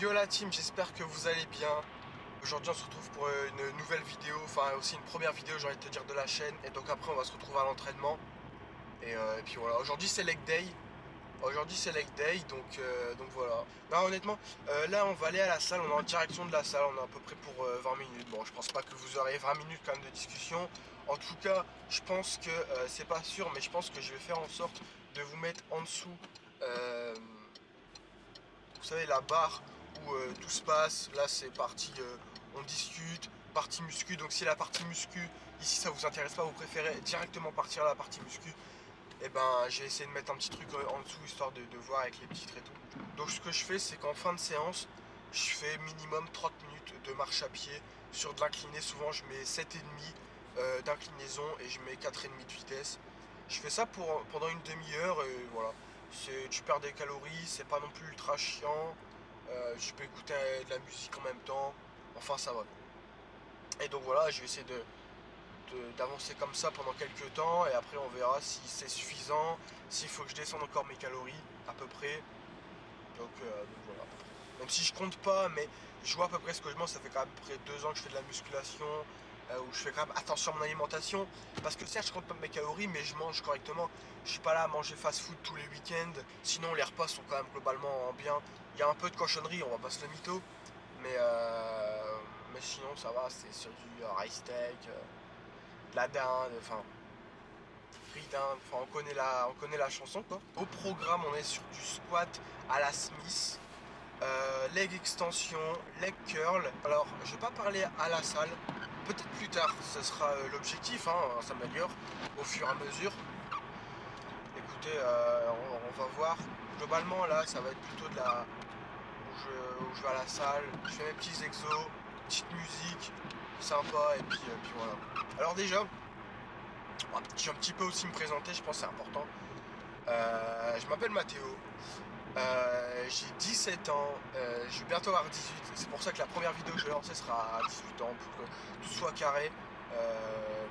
Yo la team, j'espère que vous allez bien. Aujourd'hui on se retrouve pour une nouvelle vidéo, enfin aussi une première vidéo j'ai envie de te dire de la chaîne. Et donc après on va se retrouver à l'entraînement. Et puis voilà, aujourd'hui c'est leg day. Aujourd'hui c'est leg day, donc voilà. Non honnêtement, là on va aller à la salle, on est en direction de la salle, on est à peu près pour 20 minutes. Bon je pense pas que vous aurez 20 minutes quand même de discussion. En tout cas, je pense que, c'est pas sûr, mais je pense que je vais faire en sorte de vous mettre en dessous. euh, vous savez, la barre où tout se passe. Là, c'est parti, on discute, partie muscu. Donc, si la partie muscu, ici, ça vous intéresse pas, vous préférez directement partir à la partie muscu, et ben, j'ai essayé de mettre un petit truc en dessous, histoire de voir avec les titres et tout. Donc, ce que je fais, c'est qu'en fin de séance, je fais minimum 30 minutes de marche à pied sur de l'incliné. Souvent, je mets 7,5 d'inclinaison et je mets 4,5 de vitesse. Je fais ça pendant une demi-heure et voilà. Tu perds des calories, c'est pas non plus ultra chiant. Je peux écouter de la musique en même temps. Enfin, ça va. Et donc voilà, je vais essayer d'avancer comme ça pendant quelques temps. Et après, on verra si c'est suffisant. S'il faut que je descende encore mes calories, à peu près. Donc voilà. Même si je compte pas, mais je vois à peu près ce que je mange. Ça fait quand même à peu près 2 ans que je fais de la musculation. Où je fais quand même attention à mon alimentation. Parce que certes, je compte pas mes calories, mais je mange correctement. Je suis pas là à manger fast-food tous les week-ends. Sinon, les repas sont quand même globalement bien. Il y a un peu de cochonnerie, on va pas se le mytho. Mais sinon, ça va. C'est sur du rice steak, de la dinde, enfin, riz dinde. Enfin, on connaît la chanson, quoi. Au programme, on est sur du squat à la Smith. Leg extension, leg curl. Alors, je vais pas parler à la salle. Peut-être plus tard, ce sera l'objectif, hein, on s'améliore au fur et à mesure. Écoutez, on va voir. Globalement, là, ça va être plutôt de la où je vais à la salle, je fais mes petits exos, petite musique, sympa, et puis voilà. Alors déjà, je vais un petit peu aussi me présenter, je pense que c'est important. Je m'appelle Mathéo, j'ai 17 ans, je vais bientôt avoir 18. C'est pour ça que la première vidéo que je vais lancer sera à 18 ans, pour que tout soit carré.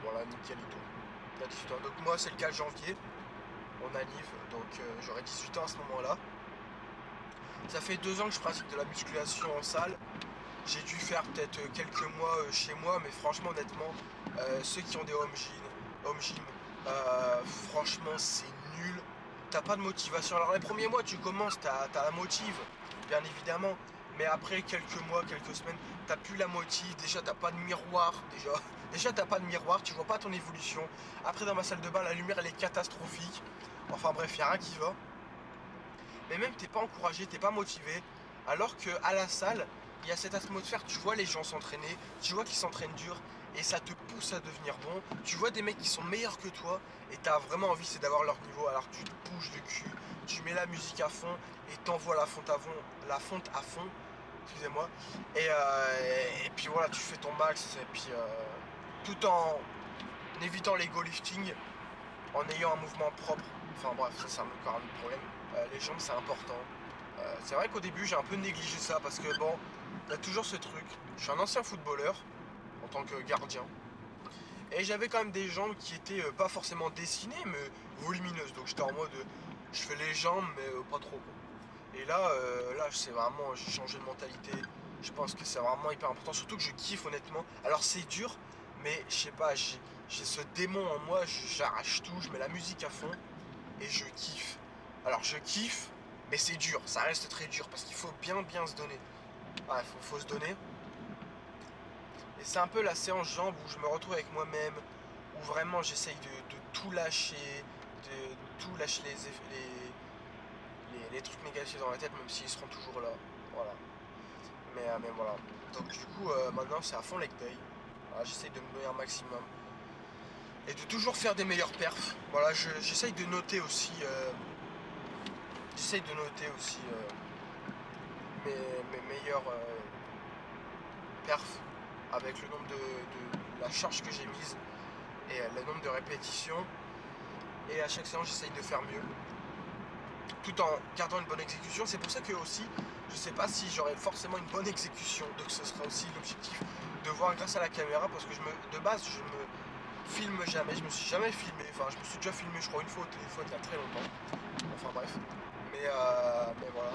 Voilà, nickelito. À 18 ans. Donc moi c'est le 4 janvier, on anniv, donc j'aurai 18 ans à ce moment-là. Ça fait 2 ans que je pratique de la musculation en salle. J'ai dû faire peut-être quelques mois chez moi, mais franchement, honnêtement, ceux qui ont des home gym, franchement, c'est nul. T'as pas de motivation. Alors, les premiers mois, tu commences, t'as la motive, bien évidemment. Mais après quelques mois, quelques semaines, t'as plus la motive. Déjà, t'as pas de miroir. Déjà, t'as pas de miroir. Tu vois pas ton évolution. Après, dans ma salle de bain, la lumière, elle est catastrophique. Enfin, bref, y a rien qui va. Mais même t'es pas encouragé, t'es pas motivé. Alors que à la salle, il y a cette atmosphère, tu vois les gens s'entraîner, tu vois qu'ils s'entraînent dur et ça te pousse à devenir bon. Tu vois des mecs qui sont meilleurs que toi et t'as vraiment envie c'est d'avoir leur niveau. Alors tu te bouges le cul, tu mets la musique à fond et t'envoies la fonte à fond, excusez-moi. Et puis voilà, tu fais ton max et puis tout en évitant l'ego lifting, en ayant un mouvement propre. Enfin bref, ça c'est encore un autre problème. Les jambes c'est important. C'est vrai qu'au début j'ai un peu négligé ça parce que bon, il y a toujours ce truc. Je suis un ancien footballeur en tant que gardien. Et j'avais quand même des jambes qui étaient pas forcément dessinées mais volumineuses. Donc j'étais en mode je fais les jambes mais pas trop quoi. Et là c'est vraiment, j'ai changé de mentalité. Je pense que c'est vraiment hyper important. Surtout que je kiffe honnêtement. Alors c'est dur, mais je sais pas, j'ai ce démon en moi, j'arrache tout, je mets la musique à fond et je kiffe. Alors je kiffe, mais c'est dur, ça reste très dur parce qu'il faut bien se donner. Ouais, faut se donner. Et c'est un peu la séance jambes où je me retrouve avec moi-même, où vraiment j'essaye de tout lâcher, de tout lâcher les trucs négatifs dans la tête, même s'ils seront toujours là. Voilà. Mais voilà. Donc du coup, maintenant c'est à fond leg day. Voilà, j'essaye de me donner un maximum. Et de toujours faire des meilleurs perfs. Voilà, j'essaye de noter aussi. J'essaye de noter aussi mes meilleurs perfs avec le nombre de la charge que j'ai mise et le nombre de répétitions. Et à chaque séance, j'essaye de faire mieux. Tout en gardant une bonne exécution. C'est pour ça que aussi, je sais pas si j'aurai forcément une bonne exécution. Donc ce sera aussi l'objectif de voir grâce à la caméra parce que de base, je me filme jamais. Je me suis jamais filmé. Enfin, je me suis déjà filmé, je crois, une fois au téléphone il y a très longtemps. Enfin bref. Mais voilà.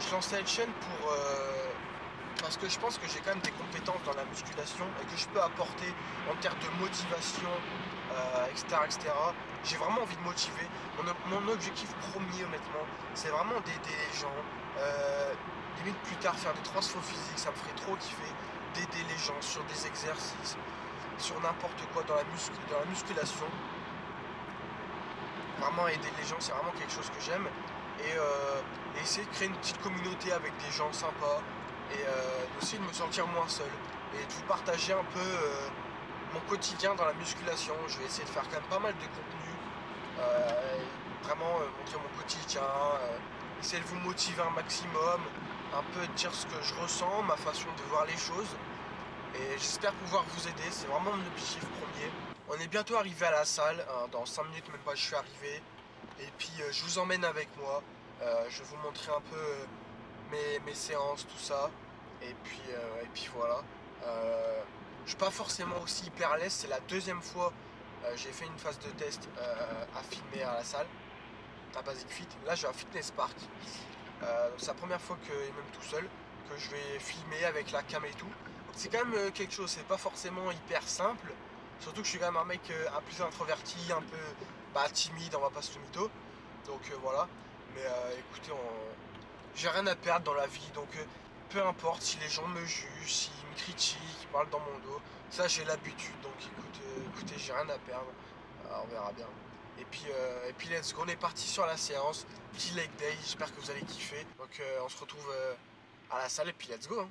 Je lance cette chaîne parce que je pense que j'ai quand même des compétences dans la musculation et que je peux apporter en termes de motivation, etc., etc. J'ai vraiment envie de motiver. Mon objectif premier, honnêtement, c'est vraiment d'aider les gens. Limite plus tard, faire des transfos physiques, ça me ferait trop kiffer. D'aider les gens sur des exercices, sur n'importe quoi dans la musculation. Vraiment aider les gens, c'est vraiment quelque chose que j'aime. Et essayer de créer une petite communauté avec des gens sympas. Et aussi de me sentir moins seul. Et de vous partager un peu mon quotidien dans la musculation. Je vais essayer de faire quand même pas mal de contenu. Vraiment montrer mon quotidien. Essayer de vous motiver un maximum. Un peu dire ce que je ressens, ma façon de voir les choses. Et j'espère pouvoir vous aider. C'est vraiment mon objectif premier. On est bientôt arrivé à la salle. Dans 5 minutes même pas je suis arrivé. Et puis je vous emmène avec moi. Je vais vous montrer un peu mes séances, tout ça. Et puis voilà. Je suis pas forcément aussi hyper à l'aise. C'est la deuxième fois j'ai fait une phase de test à filmer à la salle, à Basic Fit. Là, je vais à Fitness Park. C'est la première fois que, et même tout seul, que je vais filmer avec la cam et tout. C'est quand même quelque chose. C'est pas forcément hyper simple. Surtout que je suis quand même un mec un peu plus introverti, un peu timide. On va pas se le mytho. Donc voilà. Mais écoutez, j'ai rien à perdre dans la vie. Donc peu importe si les gens me jugent, s'ils me critiquent, ils parlent dans mon dos, ça j'ai l'habitude, donc écoutez, j'ai rien à perdre, on verra bien. Et puis let's go, on est parti sur la séance, petit leg day, j'espère que vous allez kiffer. Donc on se retrouve à la salle et puis let's go. Hein.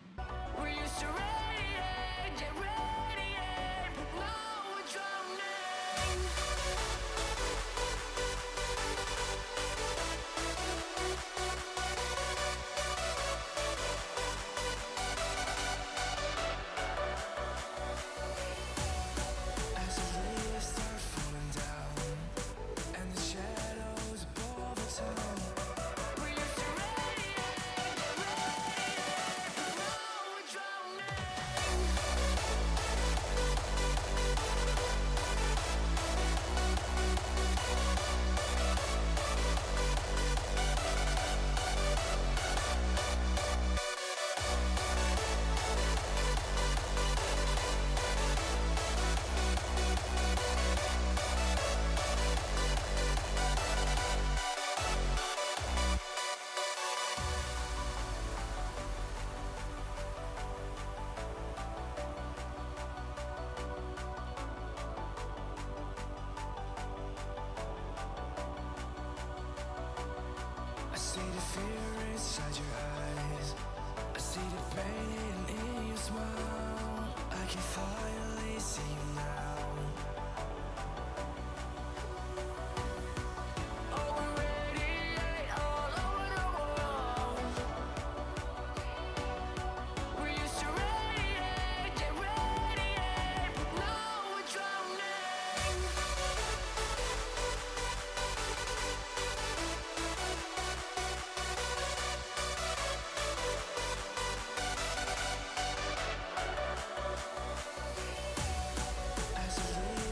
See the fear inside your eyes. I see the pain in your smile. I can finally see you now. Oh, we radiate all over the world. We used to radiate, get radiate, but now we're drowning. As the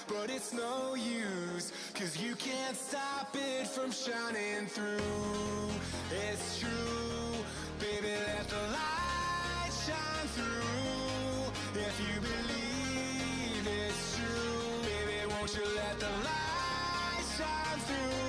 but it's no use, 'cause you can't stop it from shining through. It's true, baby, let the light shine through. If you believe it's true, baby, won't you let the light shine through?